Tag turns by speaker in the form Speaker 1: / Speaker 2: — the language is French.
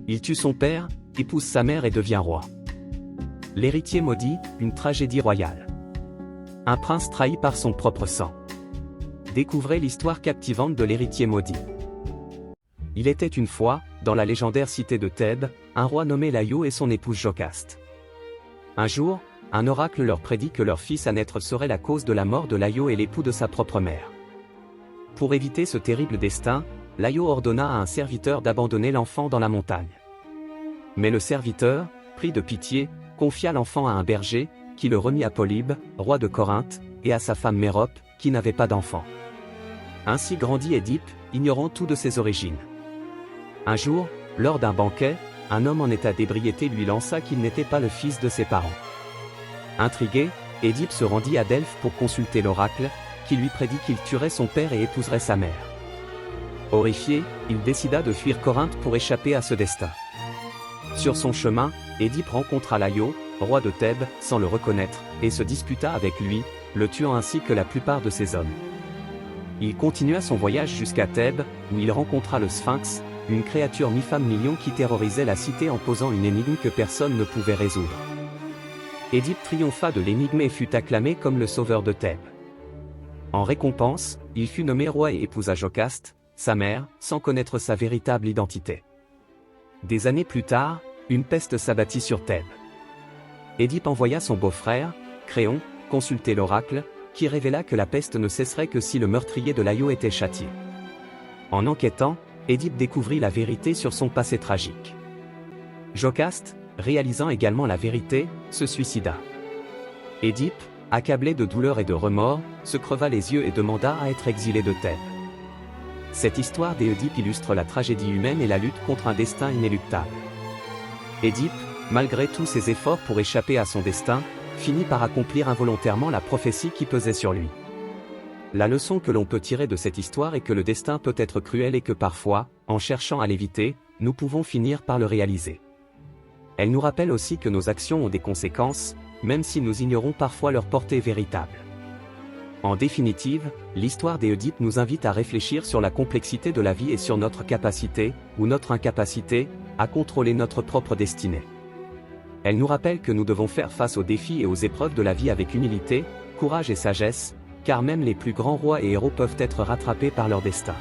Speaker 1: Il tue son père, épouse sa mère et devient roi. L'héritier maudit, une tragédie royale. Un prince trahi par son propre sang. Découvrez l'histoire captivante de l'héritier maudit. Il était une fois, dans la légendaire cité de Thèbes, un roi nommé Laïo et son épouse Jocaste. Un jour, un oracle leur prédit que leur fils à naître serait la cause de la mort de Laïo et l'époux de sa propre mère. Pour éviter ce terrible destin, Laïo ordonna à un serviteur d'abandonner l'enfant dans la montagne. Mais le serviteur, pris de pitié, confia l'enfant à un berger, qui le remit à Polybe, roi de Corinthe, et à sa femme Mérope, qui n'avait pas d'enfant. Ainsi grandit Édipe, ignorant tout de ses origines. Un jour, lors d'un banquet, un homme en état d'ébriété lui lança qu'il n'était pas le fils de ses parents. Intrigué, Édipe se rendit à Delphes pour consulter l'oracle, qui lui prédit qu'il tuerait son père et épouserait sa mère. Horrifié, il décida de fuir Corinthe pour échapper à ce destin. Sur son chemin, Édipe rencontra Laïo, roi de Thèbes, sans le reconnaître, et se disputa avec lui, le tuant ainsi que la plupart de ses hommes. Il continua son voyage jusqu'à Thèbes, où il rencontra le Sphinx, une créature mi-femme mi-lion qui terrorisait la cité en posant une énigme que personne ne pouvait résoudre. Édipe triompha de l'énigme et fut acclamé comme le sauveur de Thèbes. En récompense, il fut nommé roi et épousa Jocaste, sa mère, sans connaître sa véritable identité. Des années plus tard, une peste s'abattit sur Thèbes. Édipe envoya son beau-frère, Créon, consulter l'oracle, qui révéla que la peste ne cesserait que si le meurtrier de Laïo était châtié. En enquêtant, Édipe découvrit la vérité sur son passé tragique. Jocaste, réalisant également la vérité, se suicida. Édipe, accablé de douleur et de remords, se creva les yeux et demanda à être exilé de Thèbes. Cette histoire d'Édipe illustre la tragédie humaine et la lutte contre un destin inéluctable. Édipe, malgré tous ses efforts pour échapper à son destin, finit par accomplir involontairement la prophétie qui pesait sur lui. La leçon que l'on peut tirer de cette histoire est que le destin peut être cruel et que parfois, en cherchant à l'éviter, nous pouvons finir par le réaliser. Elle nous rappelle aussi que nos actions ont des conséquences, même si nous ignorons parfois leur portée véritable. En définitive, l'histoire d'Édipe nous invite à réfléchir sur la complexité de la vie et sur notre capacité, ou notre incapacité, à contrôler notre propre destinée. Elle nous rappelle que nous devons faire face aux défis et aux épreuves de la vie avec humilité, courage et sagesse, car même les plus grands rois et héros peuvent être rattrapés par leur destin.